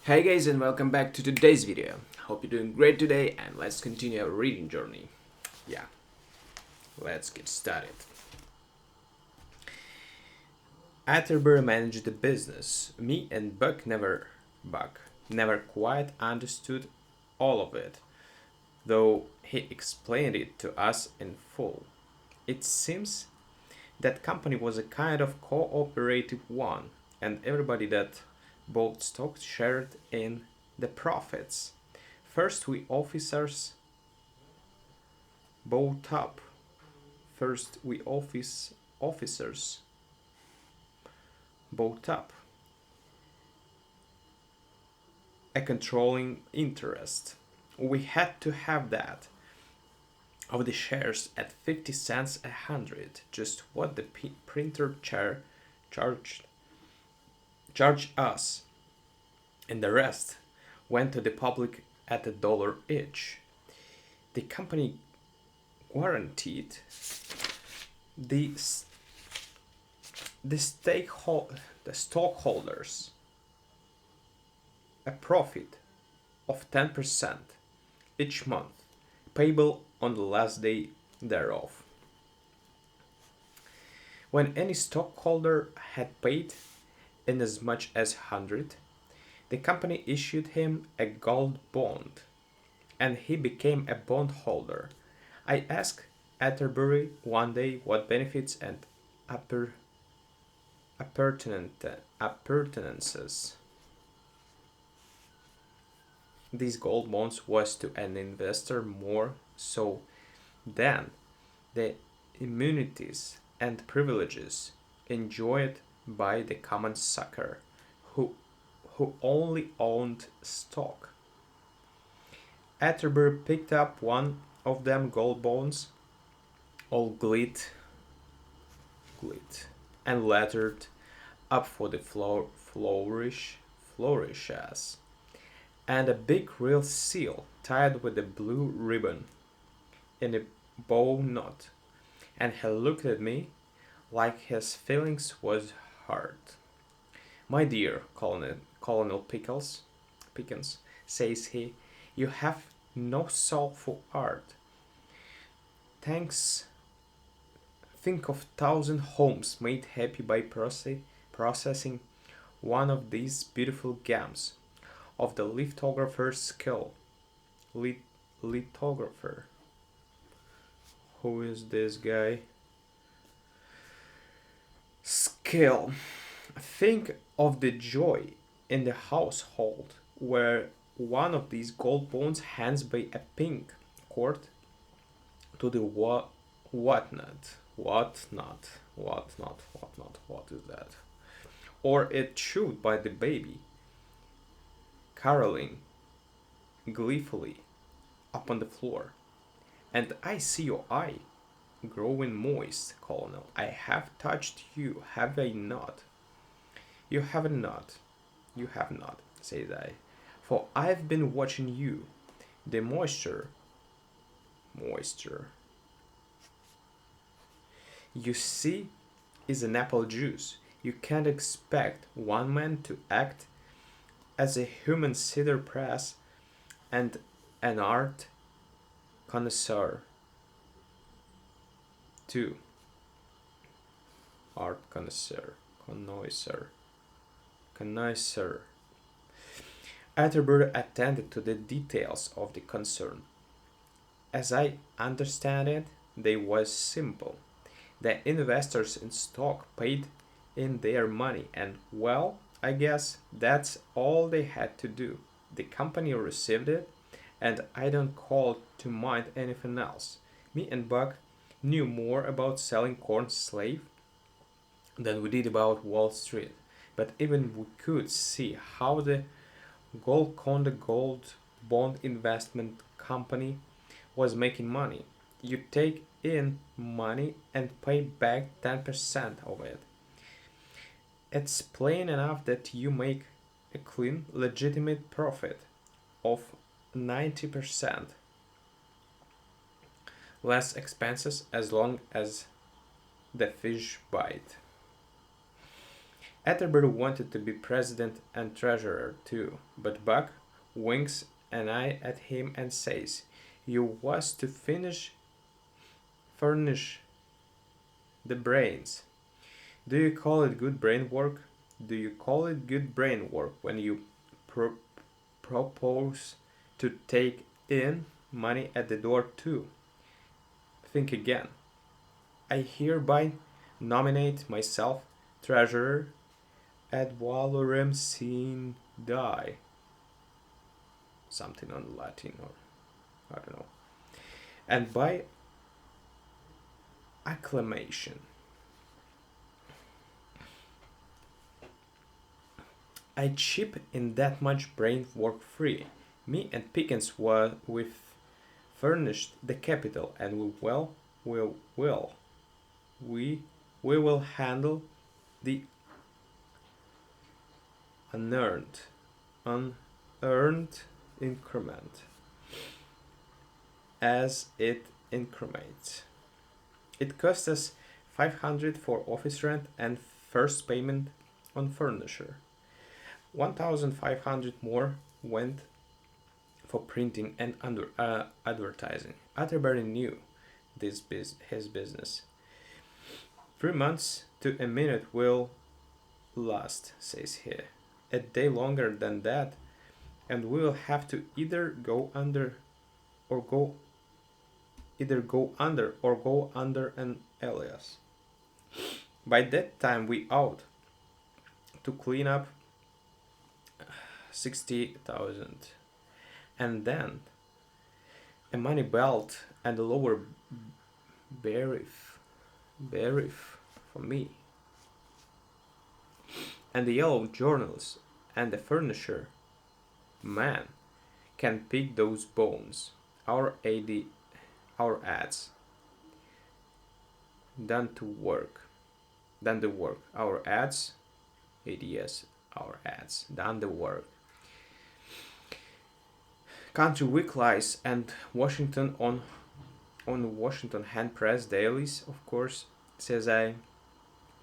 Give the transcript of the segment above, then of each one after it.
Hey guys, and welcome back to today's video. Hope you're doing great today, and let's continue our reading journey. Yeah, let's get started. Atterbury managed the business. Me and Buck never quite understood all of it, though he explained it to us in full. It seems that company was a kind of cooperative one, and everybody that bought stock shared in the profits. First, we officers bought up. First, we officers bought up a controlling interest. We had to have that of the shares at 50 cents a hundred, just what the printer chair charged charged us, and the rest went to the public at a dollar each. The company guaranteed the the the stockholders a profit of 10% each month, payable on the last day thereof. When any stockholder had paid in as much as 100, the company issued him a gold bond, and he became a bondholder. I asked Atterbury one day what benefits and appurtenances these gold bonds was to an investor more so than the immunities and privileges enjoyed by the common sucker who only owned stock. Atterbury picked up one of them gold bonds, all glit, and lettered up for the flourishes, and a big real seal tied with a blue ribbon in a bow knot, and he looked at me like his feelings was hurt. My dear Colonel Pickens, says he, you have no soul for art. Thanks. Think of 1,000 homes made happy by processing one of these beautiful gems of the lithographer's skill. Lithographer. Who is this guy? Skill. Think of the joy in the household where one of these gold bones hands by a pink cord to the whatnot. What is that? Or it chewed by the baby, caroling gleefully upon the floor. And I see your eye growing moist, Colonel. I have touched you, have I not? You have not. You have not, says I. For I've been watching you. The moisture, you see, is an apple juice. You can't expect one man to act as a human cider press and an art connoisseur too. Art connoisseur. Atterbury attended to the details of the concern. As I understand it, they was simple. The investors in stock paid in their money, and well, I guess that's all they had to do. The company received it, and I don't call to mind anything else. Me and Buck knew more about selling corn slave than we did about Wall Street, but even we could see how the Golconda Gold Bond Investment Company was making money. You take in money and pay back 10% of it. It's plain enough that you make a clean, legitimate profit of 90%, less expenses as long as the fish bite. Atterbury wanted to be president and treasurer too, but Buck winks an eye at him and says, "You was to furnish the brains. Do you call it good brain work? Do you call it good brain work when you pro- propose to take in money at the door too? Think again. I hereby nominate myself treasurer ad valorem sine die." Something on Latin, or I don't know. And by acclamation. I chip in that much brain work free. Me and Pickens were we've furnished the capital, and we we will handle the unearned unearned increment as it increments. It cost us 500 for office rent and first payment on furniture. 1,500 more went for printing and advertising. Atterbury knew his business. 3 months to a minute will last, says he. A day longer than that, and we will have to or go go under an alias. By that time we ought to clean up 60,000, and then a money belt and a lower brief for me, and the yellow journals and the furniture man can pick those bones. Our ads done to work, done the work. Our ads, our ads done the work. Country Weeklies and Washington on Washington hand press dailies, of course, says I,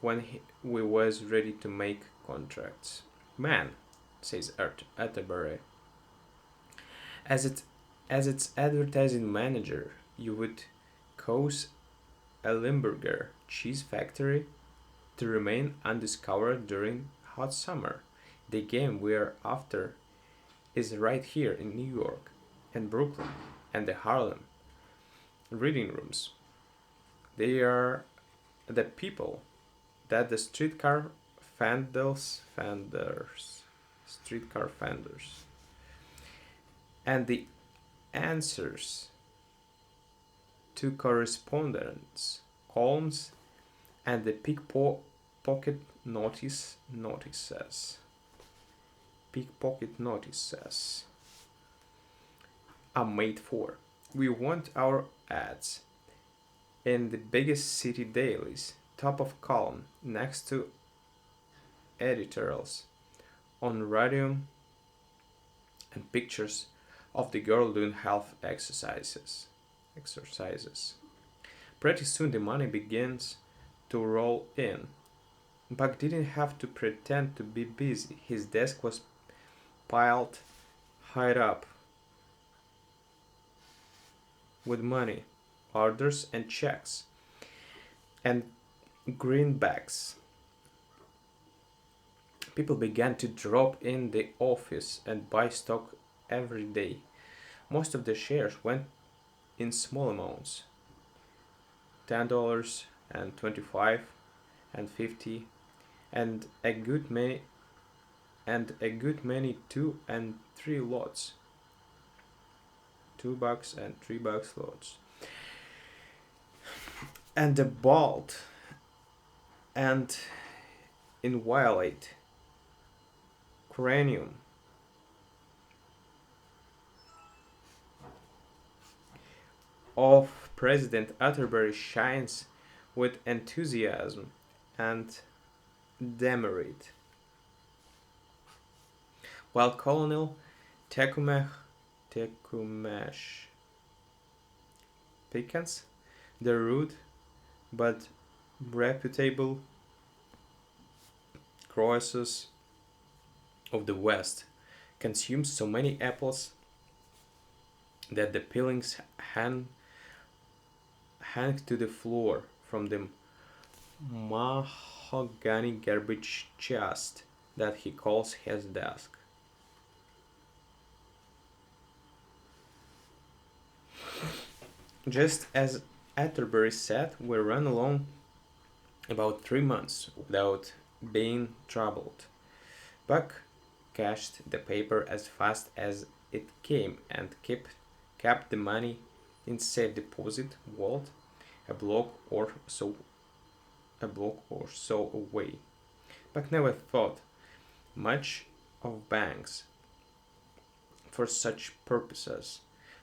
when we was ready to make contracts. Man, says Atterbury, as its advertising manager, you would cause a Limburger cheese factory to remain undiscovered during hot summer. The game we're after is right here in New York and Brooklyn and the Harlem reading rooms. They are the people that the streetcar fenders, and the answers to correspondence columns and the pickpocket notices. Pickpocket notices are made for. We want our ads in the biggest city dailies, top of column, next to editorials on radium and pictures of the girl doing health exercises. Pretty soon the money begins to roll in. Buck didn't have to pretend to be busy. His desk was piled high up with money, orders, and checks, and greenbacks. People began to drop in the office and buy stock every day. Most of the shares went in small amounts, $10 and 25 and 50, and a good many 2 and 3 lots. $2 and $3 lots. And the bald and inviolate cranium of President Atterbury shines with enthusiasm and demerit, while Colonel Tecumseh Pickens, the rude but reputable croesus of the West consumes so many apples that the peelings hang to the floor from the mahogany garbage chest that he calls his desk. Just as Atterbury said, we ran along about 3 months without being troubled. Buck cashed the paper as fast as it came and kept the money in safe deposit vault a block or so away. Buck never thought much of banks for such purposes.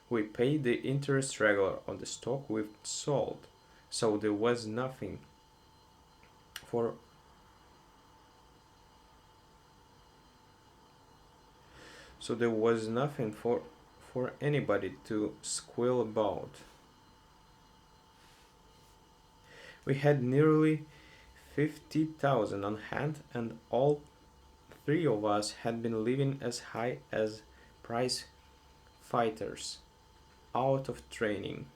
We paid the interest regular on the stock we've sold, so there was nothing for for anybody to squeal about. We had nearly 50,000 on hand, and all three of us had been living as high as prize fighters out of training.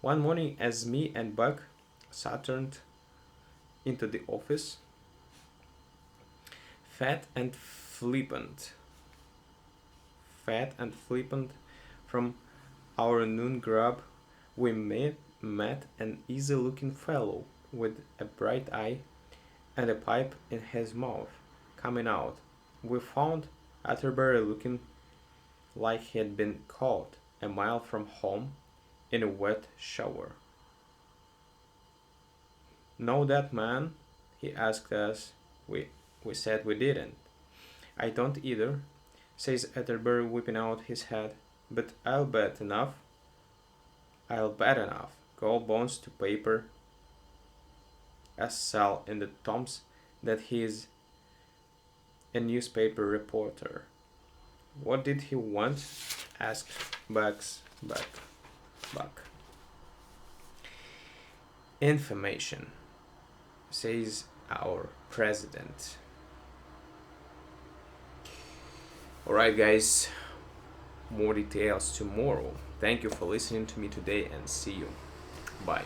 One morning, as me and Buck sauntered into the office, fat and flippant, from our noon grub, we met an easy-looking fellow with a bright eye and a pipe in his mouth coming out. We found Atterbury looking like he had been caught a mile from home in a wet shower. "Know that man?" he asked us. We said we didn't. "I don't either," says Atterbury, whipping out his head. "But I'll bet enough gold bones to paper a cell in the Tombs that he's a newspaper reporter." "What did he want?" asked Buck. "Information," says our president. Alright, guys, more details tomorrow. Thank you for listening to me today and see you. Bye.